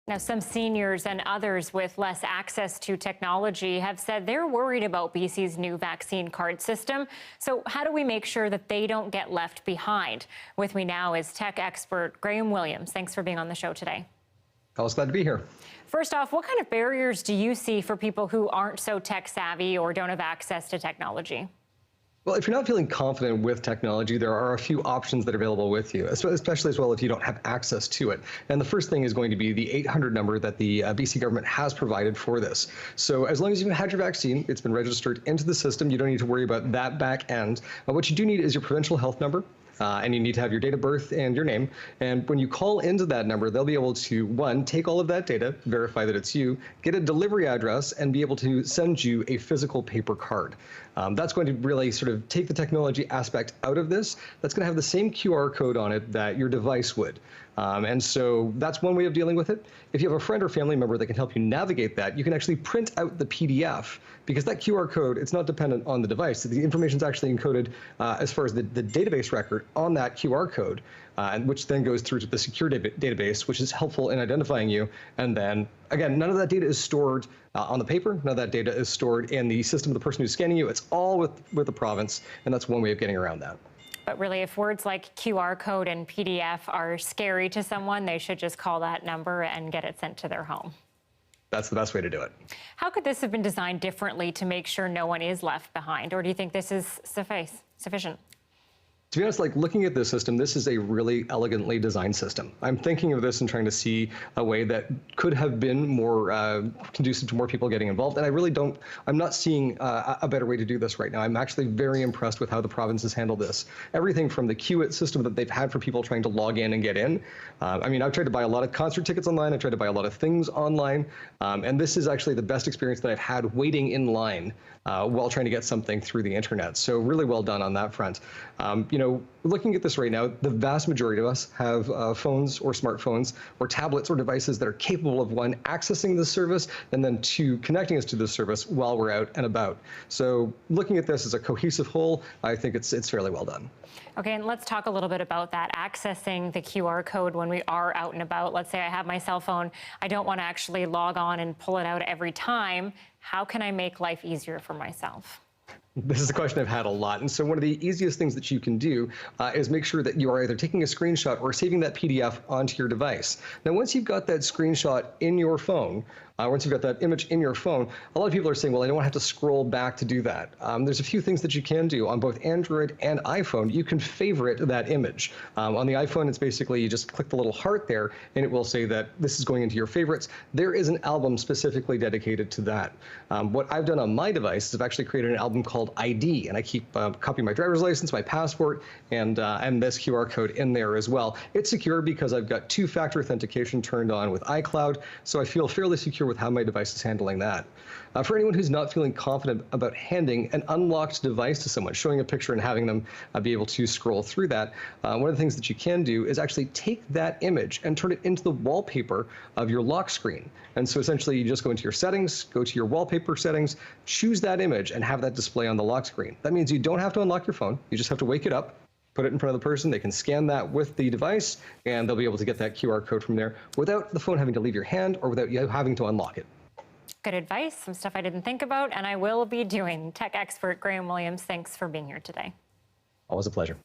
Now, some seniors and others with less access to technology have said they're worried about BC's new vaccine card system. So how do we make sure that they don't get left behind? With me now is tech expert Graham Williams. Thanks for being on the show today. I was glad to be here. First off, what kind of barriers do you see for people who aren't so tech savvy or don't have access to technology? Well, if you're not feeling confident with technology, there are a few options that are available with you, especially as well if you don't have access to it. And the first thing is going to be the 800 number that the BC government has provided for this. So as long as you've had your vaccine, it's been registered into the system, you don't need to worry about that back end. What you do need is your provincial health number. And you need to have your date of birth and your name. And when you call into that number, they'll be able to, one, take all of that data, verify that it's you, get a delivery address, and be able to send you a physical paper card. That's going to really sort of take the technology aspect out of this. That's going to have the same QR code on it that your device would. And so that's one way of dealing with it. If you have a friend or family member that can help you navigate that, you can actually print out the PDF, because that QR code, it's not dependent on the device. The information is actually encoded as far as the database record on that QR code, and which then goes through to the secure database, which is helpful in identifying you. And then, again, none of that data is stored on the paper. None of that data is stored in the system of the person who's scanning you. It's all with the province, and that's one way of getting around that. But really, if words like QR code and PDF are scary to someone, they should just call that number and get it sent to their home. That's the best way to do it. How could this have been designed differently to make sure no one is left behind? Or do you think this is sufficient? To be honest, like looking at this system, this is a really elegantly designed system. I'm thinking of this and trying to see a way that could have been more conducive to more people getting involved. And I really don't, I'm not seeing a better way to do this right now. I'm actually very impressed with how the province has handled this. Everything from the queue system that they've had for people trying to log in and get in. I mean, I've tried to buy a lot of concert tickets online. I've tried to buy a lot of things online. And this is actually the best experience that I've had waiting in line while trying to get something through the internet. So really well done on that front. You know, looking at this right now, the vast majority of us have phones or smartphones or tablets or devices that are capable of, one, accessing this service, and then two, connecting us to this service while we're out and about. So looking at this as a cohesive whole, I think it's fairly well done. Okay, and let's talk a little bit about that, accessing the QR code when we are out and about. Let's say I have my cell phone. I don't want to actually log on and pull it out every time. How can I make life easier for myself? This is a question I've had a lot. And so one of the easiest things that you can do is make sure that you are either taking a screenshot or saving that PDF onto your device. Now, once you've got that screenshot in your phone, once you've got that image in your phone, a lot of people are saying, well, I don't want to have to scroll back to do that. There's a few things that you can do on both Android and iPhone. You can favorite that image. On the iPhone, it's basically you just click the little heart there, and it will say that this is going into your favorites. There is an album specifically dedicated to that. What I've done on my device is I've actually created an album called ID, and I keep a copy of my driver's license, my passport, and this QR code in there as well. It's secure because I've got two-factor authentication turned on with iCloud, so I feel fairly secure with how my device is handling that. For anyone who's not feeling confident about handing an unlocked device to someone, showing a picture and having them be able to scroll through that, one of the things that you can do is actually take that image and turn it into the wallpaper of your lock screen. And so essentially you just go into your settings, go to your wallpaper settings, choose that image, and have that display on the lock screen. That means you don't have to unlock your phone. You just have to wake it up, put it in front of the person. They can scan that with the device, and they'll be able to get that QR code from there without the phone having to leave your hand or without you having to unlock it. Good advice, some stuff I didn't think about, and I will be doing. Tech expert Graham Williams, thanks for being here today. Always a pleasure.